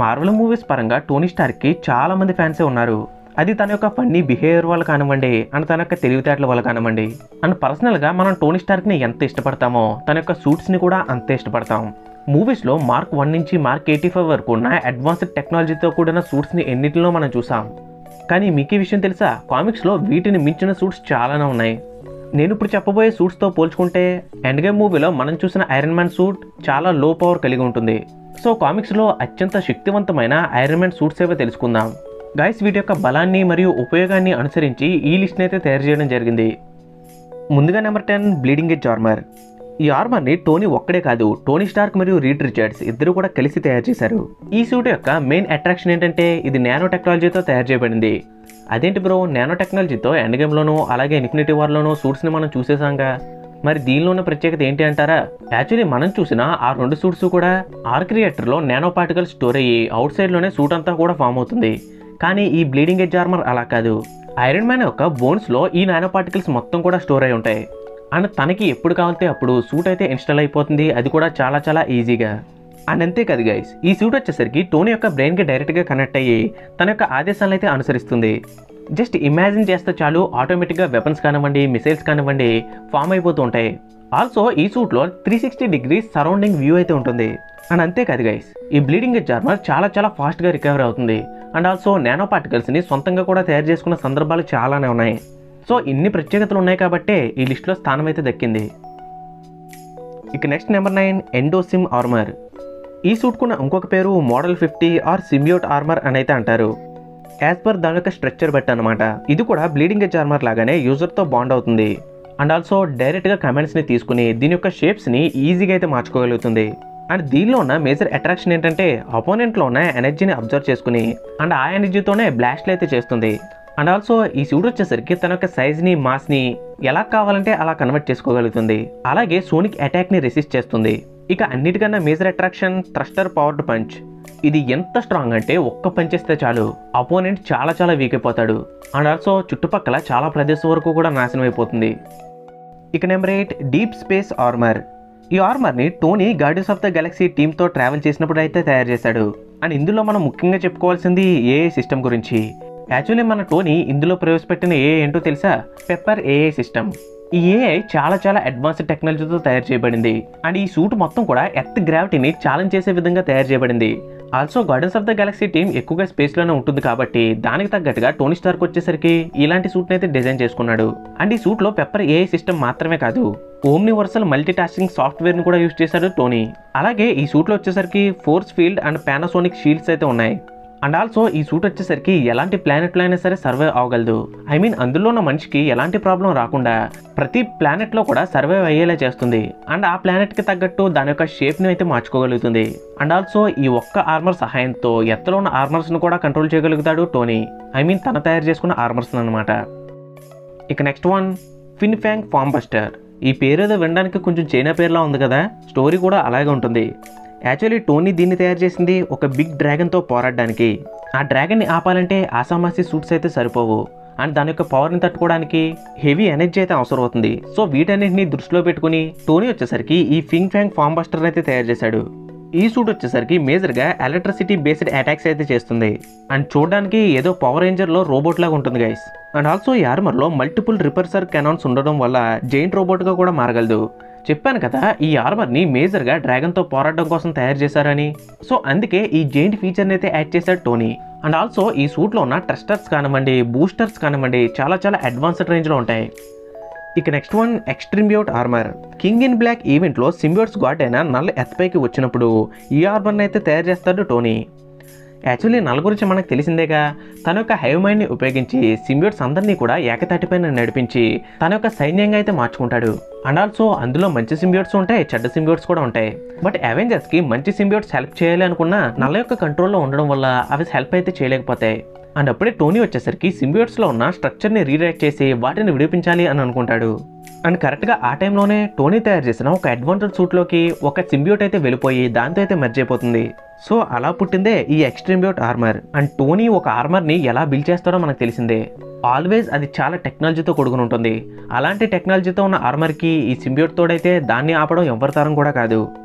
Marvel movies పరంగా Tony స్టార్క్కి చాలామంది ఫ్యాన్సే ఉన్నారు. అది తన యొక్క ఫన్నీ బిహేవియర్ వల్ల కానివ్వండి, అండ్ తన యొక్క తెలివితేటల వల్ల కానివ్వండి, అండ్ పర్సనల్గా మనం టోనీ స్టార్క్ని ఎంత ఇష్టపడతామో తన యొక్క సూట్స్ని కూడా అంతే ఇష్టపడతాం. మూవీస్లో మార్క్ 1 నుంచి మార్క్ 85 వరకు ఉన్న అడ్వాన్స్డ్ టెక్నాలజీతో కూడిన సూట్స్ని ఎన్నిటిలో మనం చూసాం. కానీ మీకు ఈ విషయం తెలుసా, కామిక్స్లో వీటిని మించిన సూట్స్ చాలానే ఉన్నాయి. నేను ఇప్పుడు చెప్పబోయే సూట్స్తో పోల్చుకుంటే ఎండ్ గేమ్ మూవీలో మనం చూసిన ఐరన్ మ్యాన్ సూట్ చాలా లో పవర్ కలిగి ఉంటుంది. సో కామిక్స్లో అత్యంత శక్తివంతమైన ఐరన్ మ్యాన్ సూట్స్ ఏవో తెలుసుకుందాం. గైస్, వీటి యొక్క బలాన్ని మరియు ఉపయోగాన్ని అనుసరించి ఈ లిస్ట్ని అయితే తయారు చేయడం జరిగింది. ముందుగా నెంబర్ 10 బ్లీడింగ్ ఎడ్జ్ ఆర్మర్. ఈ ఆర్మర్ని టోనీ ఒక్కడే కాదు, టోనీ స్టార్క్ మరియు రీడ్ రిచర్డ్స్ ఇద్దరు కూడా కలిసి తయారు చేశారు. ఈ సూట్ యొక్క మెయిన్ అట్రాక్షన్ ఏంటంటే ఇది నానో టెక్నాలజీతో తయారు చేయబడింది. అదేంటి బ్రో, నానో టెక్నాలజీతో ఎండ్ గేమ్లోనూ అలాగే ఇన్ఫినిటీ వార్లోనూ సూట్స్ని మనం చూసేసాంగా, మరి దీనిలో ఉన్న ప్రత్యేకత ఏంటి అంటారా? యాక్చువల్లీ మనం చూసిన ఆ 2 సూట్స్ కూడా ఆర్క్ రియాక్టర్లో నానో పార్టికల్స్ స్టోర్ అయ్యి అవుట్ సైడ్లోనే సూట్ అంతా కూడా ఫామ్ అవుతుంది. కానీ ఈ బ్లీడింగ్ ఎడ్జ్ ఆర్మర్ అలా కాదు. ఐరన్ మ్యాన్ యొక్క బోన్స్లో ఈ నానో పార్టికల్స్ మొత్తం కూడా స్టోర్ అయి ఉంటాయి. అండ్ తనకి ఎప్పుడు కావాలితే అప్పుడు సూట్ అయితే ఇన్స్టాల్ అయిపోతుంది, అది కూడా చాలా చాలా ఈజీగా. అండ్ అంతే కాదు గైస్, ఈ సూట్ వచ్చేసరికి టోనీ యొక్క బ్రెయిన్కి డైరెక్ట్గా కనెక్ట్ అయ్యి తన యొక్క ఆదేశాలను అయితే అనుసరిస్తుంది. జస్ట్ ఇమాజిన్ చేస్తే చాలు ఆటోమేటిక్గా వెపన్స్ కానివ్వండి, మిసైల్స్ కానివ్వండి ఫామ్ అయిపోతూ ఉంటాయి. ఆల్సో ఈ సూట్లో 360 డిగ్రీస్ సరౌండింగ్ వ్యూ అయితే ఉంటుంది. అండ్ అంతే కాదు గైస్, ఈ బ్లీడింగ్ ఎడ్జ్ ఆర్మర్ చాలా చాలా ఫాస్ట్గా రికవర్ అవుతుంది. అండ్ ఆల్సో నానో పార్టికల్స్ని సొంతంగా కూడా తయారు చేసుకున్న సందర్భాలు చాలానే ఉన్నాయి. సో ఇన్ని ప్రత్యేకతలు ఉన్నాయి కాబట్టే ఈ లిస్ట్లో స్థానం అయితే దక్కింది. ఇక నెక్స్ట్ నెంబర్ 9 ఎండోసిమ్ ఆర్మర్. ఈ సూట్కున్న ఇంకొక పేరు మోడల్ 50 ఆర్ సిమ్బియోట్ ఆర్మర్ అని అయితే అంటారు. యాజ్ పర్ దాని యొక్క స్ట్రక్చర్ బట్టి అనమాట. ఇది కూడా బ్లీడింగ్ ఎడ్జ్ ఆర్మర్ లాగానే యూజర్తో బాండ్ అవుతుంది. అండ్ ఆల్సో డైరెక్ట్గా కమెంట్స్ని తీసుకుని దీని యొక్క షేప్స్ని ఈజీగా అయితే మార్చుకోగలుగుతుంది. అండ్ దీనిలో ఉన్న మేజర్ అట్రాక్షన్ ఏంటంటే అపోనెంట్లో ఉన్న ఎనర్జీని అబ్జర్వ్ చేసుకుని అండ్ ఆ ఎనర్జీతోనే బ్లాస్ట్లు అయితే చేస్తుంది. అండ్ ఆల్సో ఈ సూట్ వచ్చేసరికి తన యొక్క సైజ్ని మాస్ని ఎలా కావాలంటే అలా కన్వర్ట్ చేసుకోగలుగుతుంది. అలాగే సోనిక్ అటాక్ని రెసిస్ట్ చేస్తుంది. ఇక అన్నిటికన్నా major attraction thruster powered punch. ఇది ఎంత స్ట్రాంగ్ అంటే ఒక్క పంచ్ చేస్తే చాలు అపోనెంట్ చాలా చాలా వీక్ అయిపోతాడు. అండ్ ఆల్సో చుట్టుపక్కల చాలా ప్రదేశం వరకు కూడా నాశనం అయిపోతుంది. ఇక నెంబర్ 8 డీప్ స్పేస్ ఆర్మర్. ఈ ఆర్మర్ని Tony guardians of the galaxy టీమ్తో ట్రావెల్ చేసినప్పుడు అయితే తయారు చేశాడు. అండ్ ఇందులో మనం ముఖ్యంగా చెప్పుకోవాల్సింది ఏఐ సిస్టమ్ గురించి. యాక్చువల్లీ మన టోనీ ఇందులో ప్రవేశపెట్టిన ఏఐ ఏంటో తెలుసా? Pepper AI system. ఈ ఏఐ చాలా చాలా అడ్వాన్స్డ్ టెక్నాలజీతో తయారు చేయబడింది. అండ్ ఈ సూట్ మొత్తం కూడా ఎర్త్ గ్రావిటీని ఛాలెంజ్ చేసే విధంగా తయారు చేయబడింది. Also guardians of the Galaxy team ఎక్కువగా స్పేస్లోనే ఉంటుంది కాబట్టి దానికి తగ్గట్టుగా టోనీ స్టార్క్ వచ్చేసరికి ఇలాంటి సూట్ని అయితే డిజైన్ చేసుకున్నాడు. అండ్ ఈ సూట్లో పెప్పర్ ఏఐ సిస్టమ్ మాత్రమే కాదు, ఓమ్నివర్సల్ మల్టీ టాస్కింగ్ సాఫ్ట్వేర్ని కూడా యూజ్ చేశాడు టోనీ. అలాగే ఈ సూట్లో వచ్చేసరికి force field and Panasonic shields అయితే ఉన్నాయి. అండ్ ఆల్సో ఈ సూట్ వచ్చేసరికి ఎలాంటి ప్లానెట్లో అయినా సరే సర్వైవ్ అవ్వగలదు. ఐ మీన్ అందులో ఉన్న మనిషికి ఎలాంటి ప్రాబ్లం రాకుండా ప్రతి ప్లానెట్లో కూడా సర్వైవ్ అయ్యేలా చేస్తుంది. అండ్ ఆ ప్లానెట్కి తగ్గట్టు దాని యొక్క షేప్ని అయితే మార్చుకోగలుగుతుంది. అండ్ ఆల్సో ఈ ఒక్క ఆర్మర్ సహాయంతో ఎత్తులో ఉన్న ఆర్మర్స్ను కూడా కంట్రోల్ చేయగలుగుతాడు టోనీ. ఐ మీన్ తన తయారు చేసుకున్న ఆర్మర్స్ అనమాట. ఇక నెక్స్ట్ వన్ ఫిన్ ఫ్యాంగ్ ఫామ్ బస్టర్. ఈ పేరేదో వినడానికి కొంచెం చైనా పేరులా ఉంది కదా, స్టోరీ కూడా అలాగే ఉంటుంది. యాక్చువల్లీ టోనీ దీన్ని తయారు చేసింది ఒక బిగ్ డ్రాగన్తో పోరాడడానికి. ఆ డ్రాగన్ని ఆపాలంటే ఆసామాసి సూట్స్ అయితే సరిపోవు. అండ్ దాని యొక్క పవర్ని తట్టుకోవడానికి హెవీ ఎనర్జీ అయితే అవసరం అవుతుంది. సో వీటన్నింటినీ దృష్టిలో పెట్టుకుని టోనీ వచ్చేసరికి ఈ ఫిన్ ఫ్యాంగ్ ఫామ్ బస్టర్ అయితే తయారు చేశాడు. ఈ సూట్ వచ్చేసరికి మేజర్గా ఎలక్ట్రిసిటీ బేస్డ్ అటాక్స్ అయితే చేస్తుంది. అండ్ చూడడానికి ఏదో పవర్ రేంజర్లో రోబోట్ లాగా ఉంటుంది గైస్. అండ్ ఆల్సో ఈ ఆర్మర్లో మల్టిపుల్ రిపర్సర్ కెనాన్స్ ఉండడం వల్ల జైంట్ రోబోట్గా కూడా మారగలదు. చెప్పాను కదా, ఈ ఆర్మర్ని మేజర్గా డ్రాగన్తో పోరాడడం కోసం తయారు చేశారని. సో అందుకే ఈ జైంట్ ఫీచర్ని అయితే యాడ్ చేశాడు టోనీ. అండ్ ఆల్సో ఈ సూట్లో ఉన్న ట్రస్టర్స్ కానివ్వండి, బూస్టర్స్ కానివ్వండి చాలా చాలా అడ్వాన్స్డ్ రేంజ్లో ఉంటాయి. ఇక నెక్స్ట్ వన్ ఎక్స్ట్రీమ్యూట్ ఆర్మర్. కింగ్ ఇన్ బ్లాక్ ఈవెంట్లో సింబియోట్స్ గాడ్ అయిన నల్ ఎత్పైకి వచ్చినప్పుడు ఈ ఆర్మర్ని అయితే తయారు చేస్తాడు టోనీ. యాక్చువల్లీ నల్ గురించి మనకు తెలిసిందేగా, తన యొక్క హైవ్ మైండ్ని ఉపయోగించి సింబియోట్స్ అందరినీ కూడా ఏకతాటిపైన నడిపించి తన యొక్క సైన్యంగా అయితే మార్చుకుంటాడు. అండ్ ఆల్సో అందులో మంచి సింబియోట్స్ ఉంటాయి, చెడ్డ సింబియోట్స్ కూడా ఉంటాయి. బట్ అవెంజర్స్కి మంచి సింబియోట్స్ హెల్ప్ చేయాలి అనుకున్నా నల్ల యొక్క కంట్రోల్లో ఉండడం వల్ల అవి హెల్ప్ అయితే చేయలేకపోతాయి. అండ్ అప్పుడే టోనీ వచ్చేసరికి సింబియోట్స్లో ఉన్న స్ట్రక్చర్ని రీరైట్ చేసి వాటిని విడిపించాలి అని అనుకుంటాడు. అండ్ కరెక్ట్గా ఆ టైంలోనే టోనీ తయారు చేసిన ఒక అడ్వాన్స్డ్ సూట్లోకి ఒక సింబియోట్ అయితే వెళ్ళిపోయి దాంతో అయితే మెర్జ్ అయిపోతుంది. సో అలా పుట్టిందే ఈ ఎక్స్ట్రీమ్యూట్ ఆర్మర్. అండ్ టోనీ ఒక ఆర్మర్ని ఎలా బిల్డ్ చేస్తాడో మనకు తెలిసిందే. ఆల్వేస్ అది చాలా టెక్నాలజీతో కూడుకుని ఉంటుంది. అలాంటి టెక్నాలజీతో ఉన్న ఆర్మర్కి ఈ సింబియోట్ తోడైతే దాన్ని ఆపడం ఎవరి తరం కూడా కాదు.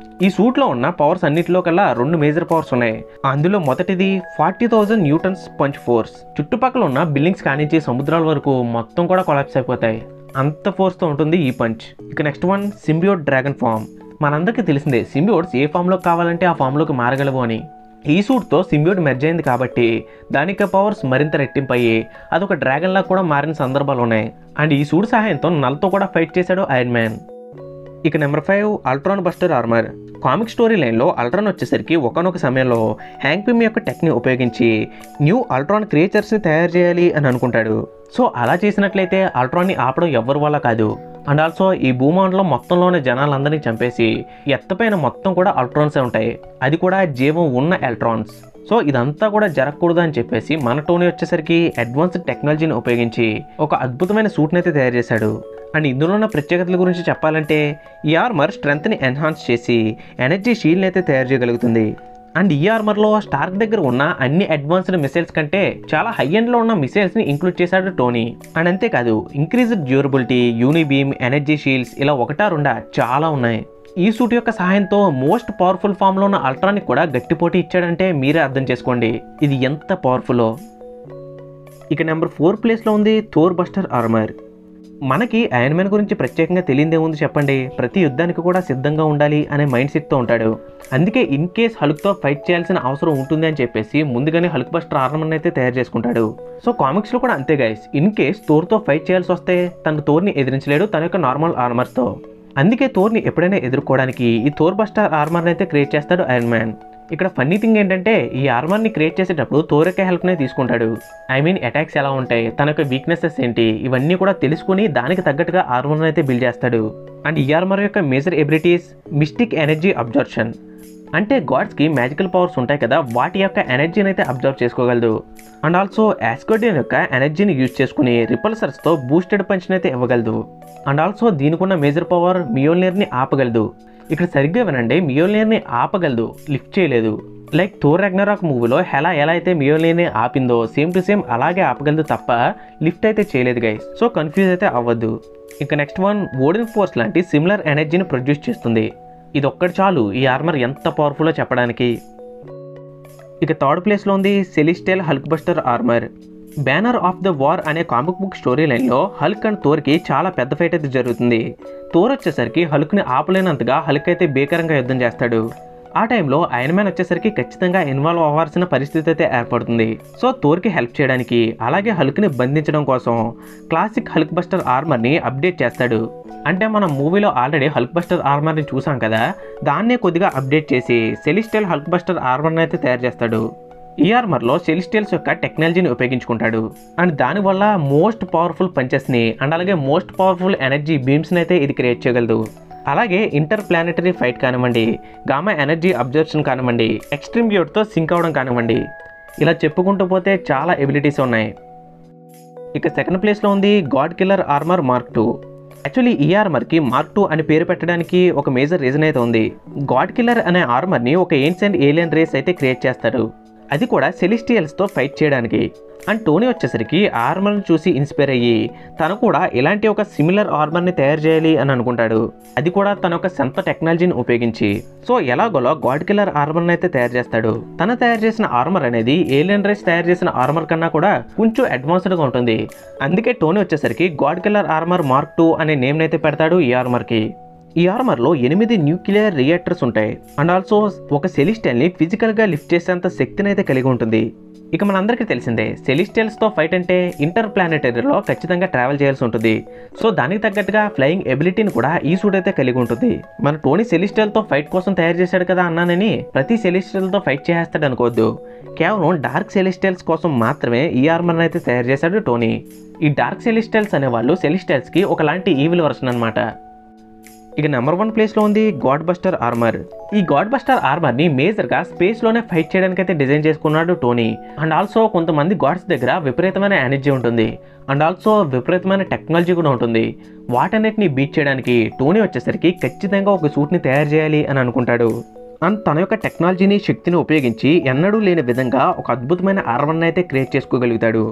ఈ సూట్లో ఉన్న పవర్స్ అన్నిటిలో కల్లా 2 మేజర్ పవర్స్ ఉన్నాయి. అందులో మొదటిది 40,000 న్యూటన్స్ పంచ్ ఫోర్స్. చుట్టుపక్కల ఉన్న బిల్డింగ్స్ కానించి సముద్రాల వరకు మొత్తం కూడా కొలాప్స్ అయిపోతాయి. అంత ఫోర్స్తో ఉంటుంది ఈ పంచ్. ఇక next one symbiote dragon form. మనందరికీ తెలిసిందే సింబియోట్స్ ఏ ఫామ్లోకి కావాలంటే ఆ ఫామ్లోకి మారగలవు అని. ఈ సూట్తో సింబియోట్ మెర్జ్ అయింది కాబట్టి దానికి పవర్స్ మరింత రెట్టింపయ్యి అదొక డ్రాగన్ లా కూడా మారిన సందర్భాలు ఉన్నాయి. అండ్ ఈ సూట్ సహాయంతో నల్తో కూడా ఫైట్ చేశాడు ఐరన్ మ్యాన్. ఇక number 5 Ultron buster armour. Comic story లైన్లో అల్ట్రాన్ వచ్చేసరికి ఒకనొక సమయంలో హ్యాంక్ పిమ్ యొక్క టెక్ని ఉపయోగించి న్యూ అల్ట్రాన్ క్రియేచర్స్ని తయారు చేయాలి అని అనుకుంటాడు. సో అలా చేసినట్లయితే అల్ట్రాన్ని ఆపడం ఎవ్వరి వల్ల కాదు. అండ్ ఆల్సో ఈ భూమండలం మొత్తంలోనే జనాలందరినీ చంపేసి ఎత్తపైన మొత్తం కూడా అల్ట్రాన్సే ఉంటాయి, అది కూడా జీవం ఉన్న ఎలక్ట్రాన్స్. సో ఇదంతా కూడా జరగకూడదు అని చెప్పేసి మన టోనీ వచ్చేసరికి అడ్వాన్స్డ్ టెక్నాలజీని ఉపయోగించి ఒక అద్భుతమైన సూట్ని అయితే తయారు చేశాడు. అండ్ ఇందులో ఉన్న ప్రత్యేకతల గురించి చెప్పాలంటే ఈ ఆర్మర్ స్ట్రెంగ్త్ని ఎన్హాన్స్ చేసి ఎనర్జీ షీల్డ్ని అయితే తయారు చేయగలుగుతుంది. అండ్ ఈ ఆర్మర్లో స్టార్క్ దగ్గర ఉన్న అన్ని అడ్వాన్స్డ్ మిసైల్స్ కంటే చాలా హై ఎండ్లో ఉన్న మిసైల్స్ని ఇంక్లూడ్ చేశాడు టోనీ. అండ్ అంతేకాదు ఇంక్రీజ్డ్ డ్యూరబిలిటీ, యూనిబీమ్, ఎనర్జీ షీల్డ్స్ ఇలా ఒకటా రెండా చాలా ఉన్నాయి. ఈ సూట్ యొక్క సహాయంతో మోస్ట్ పవర్ఫుల్ ఫామ్లో ఉన్న అల్ట్రాని కూడా గట్టిపోటీ ఇచ్చాడంటే మీరే అర్థం చేసుకోండి ఇది ఎంత పవర్ఫుల్లో. ఇక నెంబర్ 4 ప్లేస్లో ఉంది థోర్ బస్టర్ ఆర్మర్. మనకి ఐరన్ మ్యాన్ గురించి ప్రత్యేకంగా తెలియదేముంది చెప్పండి, ప్రతి యుద్ధానికి కూడా సిద్ధంగా ఉండాలి అనే మైండ్ సెట్తో ఉంటాడు. అందుకే ఇన్ కేస్ హల్క్తో ఫైట్ చేయాల్సిన అవసరం ఉంటుంది అని చెప్పేసి ముందుగానే హల్క్ బస్టర్ ఆర్మర్ని అయితే తయారు చేసుకుంటాడు. సో కామిక్స్లో కూడా అంతే గైస్, ఇన్ కేస్ థోర్తో ఫైట్ చేయాల్సి వస్తే తన థోర్ని ఎదిరించలేడు తన యొక్క నార్మల్ ఆర్మర్తో. అందుకే థోర్ని ఎప్పుడైనా ఎదుర్కోవడానికి ఈ థోర్ బస్టర్ ఆర్మర్ని అయితే క్రియేట్ చేస్తాడు ఐరన్ మ్యాన్. ఇక్కడ ఫన్నీ థింగ్ ఏంటంటే ఈ ఆర్మర్ని క్రియేట్ చేసేటప్పుడు థోర్ యొక్క హెల్ప్నే తీసుకుంటాడు. ఐ మీన్ అటాక్స్ ఎలా ఉంటాయి, తన యొక్క వీక్నెసెస్ ఏంటి, ఇవన్నీ కూడా తెలుసుకుని దానికి తగ్గట్టుగా ఆర్మర్ని అయితే బిల్డ్ చేస్తాడు. అండ్ ఈ ఆర్మర్ యొక్క major abilities mystic energy absorption. అంటే గాడ్స్కి మ్యాజికల్ పవర్స్ ఉంటాయి కదా, వాటి యొక్క ఎనర్జీని అయితే అబ్జర్వ్ చేసుకోగలదు. అండ్ ఆల్సో యాస్కోడియన్ యొక్క ఎనర్జీని యూజ్ చేసుకుని రిపల్సర్స్తో బూస్టెడ్ పంచ్ని అయితే ఇవ్వగలదు. అండ్ ఆల్సో దీనికి ఉన్న మేజర్ పవర్ మియోల్నియర్ని ఆపగలదు. ఇక్కడ సరిగ్గా వినండి, మియోల్నియర్ని ఆపగలదు, లిఫ్ట్ చేయలేదు. లైక్ థోర్ రాగ్నరాక్ మూవీలో హెలా ఎలా అయితే మియోల్నియర్ని ఆపిందో సేమ్ టు సేమ్ అలాగే ఆపగలదు తప్ప లిఫ్ట్ అయితే చేయలేదు గైస్. సో కన్ఫ్యూజ్ అయితే అవ్వద్దు. ఇక నెక్స్ట్ వన్ ఓడిన్ ఫోర్స్ లాంటి సిమిలర్ ఎనర్జీని ప్రొడ్యూస్ చేస్తుంది. ఇది ఒక్కటి చాలు ఈ ఆర్మర్ ఎంత పవర్ఫుల్లో చెప్పడానికి. ఇక థర్డ్ ప్లేస్లో ఉంది celestial Hulk buster armour. Banner of the war అనే కామిక్ బుక్ స్టోరీ లైన్లో హల్క్ అండ్ థోర్కి చాలా పెద్ద ఫైట్ అయితే జరుగుతుంది. థోర్ వచ్చేసరికి హల్క్ని ఆపలేనంతగా హల్క్ అయితే భీకరంగా యుద్ధం చేస్తాడు. ఆ టైంలో ఐరన్ మ్యాన్ వచ్చేసరికి ఖచ్చితంగా ఇన్వాల్వ్ అవ్వాల్సిన పరిస్థితి అయితే ఏర్పడుతుంది. సో థోర్కి హెల్ప్ చేయడానికి అలాగే హల్క్ని బంధించడం కోసం క్లాసిక్ హల్క్ బస్టర్ ఆర్మర్ని అప్డేట్ చేస్తాడు. అంటే మనం మూవీలో ఆల్రెడీ హల్క్ బస్టర్ ఆర్మర్ని చూసాం కదా, దాన్నే కొద్దిగా అప్డేట్ చేసి సెలిస్టియల్ హల్క్ బస్టర్ ఆర్మర్ని అయితే తయారు చేస్తాడు. ఈ ఆర్మర్లో సెలిస్టియల్స్ యొక్క టెక్నాలజీని ఉపయోగించుకుంటాడు. అండ్ దానివల్ల మోస్ట్ పవర్ఫుల్ పంచెస్ని అండ్ అలాగే మోస్ట్ పవర్ఫుల్ ఎనర్జీ బీమ్స్ని అయితే ఇది క్రియేట్ చేయగలదు. అలాగే ఇంటర్ ప్లానెటరీ ఫైట్ కానివ్వండి, గామా ఎనర్జీ అబ్జర్ప్షన్ కానివ్వండి, ఎక్స్ట్రీమ్ బ్యూట్తో సింక్ అవడం కానివ్వండి, ఇలా చెప్పుకుంటూ పోతే చాలా ఎబిలిటీస్ ఉన్నాయి. ఇక సెకండ్ ప్లేస్లో ఉంది god killer armour mark 2. Actually ఈ ఆర్మర్కి మార్క్ 2 అని పేరు పెట్టడానికి ఒక మేజర్ రీజన్ అయితే ఉంది. గాడ్ కిల్లర్ అనే ఆర్మర్ని ఒక ఏన్షియంట్ ఏలియన్ రేస్ అయితే క్రియేట్ చేస్తాడు, అది కూడా సెలిస్టియల్స్తో ఫైట్ చేయడానికి. అండ్ టోనీ వచ్చేసరికి ఆర్మర్ని చూసి ఇన్స్పైర్ అయ్యి తను కూడా ఇలాంటి ఒక సిమిలర్ ఆర్మర్ని తయారు చేయాలి అని అనుకుంటాడు, అది కూడా తన యొక్క సొంత టెక్నాలజీని ఉపయోగించి. సో ఎలాగోలా గాడ్ కిల్లర్ ఆర్మర్ని అయితే తయారు చేస్తాడు. తను తయారు చేసిన ఆర్మర్ అనేది ఏలియన్ రేస్ తయారు చేసిన ఆర్మర్ కన్నా కూడా కొంచెం అడ్వాన్స్డ్గా ఉంటుంది. అందుకే టోనీ వచ్చేసరికి గాడ్ కిల్లర్ ఆర్మర్ మార్క్ 2 అనే నేమ్ని అయితే పెడతాడు ఈ ఆర్మర్కి. ఈ ఆర్మర్లో 8 న్యూక్లియర్ రియాక్టర్స్ ఉంటాయి. అండ్ ఆల్సో ఒక సెలిస్టియల్ని ఫిజికల్గా లిఫ్ట్ చేసేంత శక్తిని అయితే కలిగి ఉంటుంది. ఇక మనందరికీ తెలిసిందే సెలిస్టియల్స్తో ఫైట్ అంటే ఇంటర్ ప్లానెటరీలో ఖచ్చితంగా ట్రావెల్ చేయాల్సి ఉంటుంది. సో దానికి తగ్గట్టుగా ఫ్లయింగ్ ఎబిలిటీని కూడా ఈ సూట్ అయితే కలిగి ఉంటుంది. మన టోనీ సెలిస్టియల్తో ఫైట్ కోసం తయారు చేశాడు కదా అన్నానని ప్రతి సెలిస్టియల్తో ఫైట్ చేస్తాడు అనుకోవద్దు. కేవలం డార్క్ సెలిస్టియల్స్ కోసం మాత్రమే ఈ ఆర్మర్ని అయితే తయారు చేశాడు టోనీ. ఈ డార్క్ సెలిస్టియల్స్ అనేవాళ్ళు సెలిస్టియల్స్కి ఒకలాంటి ఈవిల్ వర్షన్ అనమాట. ఇక నెంబర్ 1 ప్లేస్లో ఉంది గాడ్ బస్టర్ ఆర్మర్. ఈ గాడ్ బస్టర్ ఆర్మర్ని మేజర్గా స్పేస్లోనే ఫైట్ చేయడానికి అయితే డిజైన్ చేసుకున్నాడు టోనీ. అండ్ ఆల్సో కొంతమంది గాడ్స్ దగ్గర విపరీతమైన ఎనర్జీ ఉంటుంది, అండ్ ఆల్సో విపరీతమైన టెక్నాలజీ కూడా ఉంటుంది. వాటన్నిటిని బీట్ చేయడానికి టోనీ వచ్చేసరికి ఖచ్చితంగా ఒక సూట్ని తయారు చేయాలి అని అనుకుంటాడు. అండ్ తన యొక్క టెక్నాలజీని శక్తిని ఉపయోగించి ఎన్నడూ లేని విధంగా ఒక అద్భుతమైన ఆర్మర్ని అయితే క్రియేట్ చేసుకోగలుగుతాడు.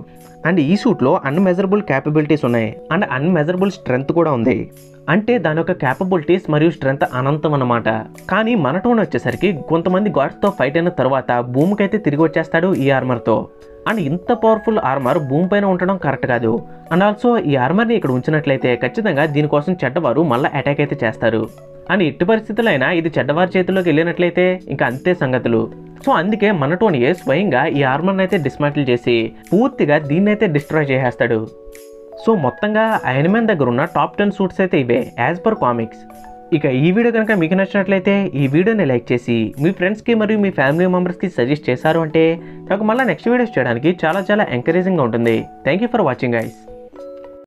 అండ్ ఈ సూట్లో అన్మెజరబుల్ క్యాపబిలిటీస్ ఉన్నాయి అండ్ అన్మెజరబుల్ స్ట్రెంగ్త్ కూడా ఉంది. అంటే దాని యొక్క క్యాపబిలిటీస్ మరియు స్ట్రెంగ్త్ అనంతం అన్నమాట. కానీ మన టోన్ వచ్చేసరికి కొంతమంది గాడ్స్తో ఫైట్ అయిన తర్వాత భూమికైతే తిరిగి వచ్చేస్తాడు ఈ ఆర్మర్తో. అండ్ ఇంత పవర్ఫుల్ ఆర్మర్ భూమి పైన ఉండడం కరెక్ట్ కాదు. అండ్ ఆల్సో ఈ ఆర్మర్ని ఇక్కడ ఉంచినట్లయితే ఖచ్చితంగా దీనికోసం చెడ్డవారు మళ్ళీ అటాక్ అయితే చేస్తారు. అండ్ ఎట్టి పరిస్థితుల్లో అయినా ఇది చెడ్డవారి చేతిలోకి వెళ్ళినట్లయితే ఇంకా అంతే సంగతులు. సో అందుకే మన టోనీయే స్వయంగా ఈ ఆర్మర్ని అయితే డిస్మాంటిల్ చేసి పూర్తిగా దీన్ని అయితే డిస్ట్రాయ్ చేసేస్తాడు. సో మొత్తంగా ఐరన్ మ్యాన్ దగ్గర ఉన్న టాప్ 10 సూట్స్ అయితే ఇవే యాజ్ పర్ కామిక్స్. ఇక ఈ వీడియో కనుక మీకు నచ్చినట్లయితే ఈ వీడియోని లైక్ చేసి మీ ఫ్రెండ్స్కి మరియు మీ ఫ్యామిలీ మెంబర్స్కి సజెస్ట్ చేశారు అంటే నాకు మళ్ళీ నెక్స్ట్ వీడియోస్ చేయడానికి చాలా ఎంకరేజింగ్గా ఉంటుంది. Thank you for watching guys.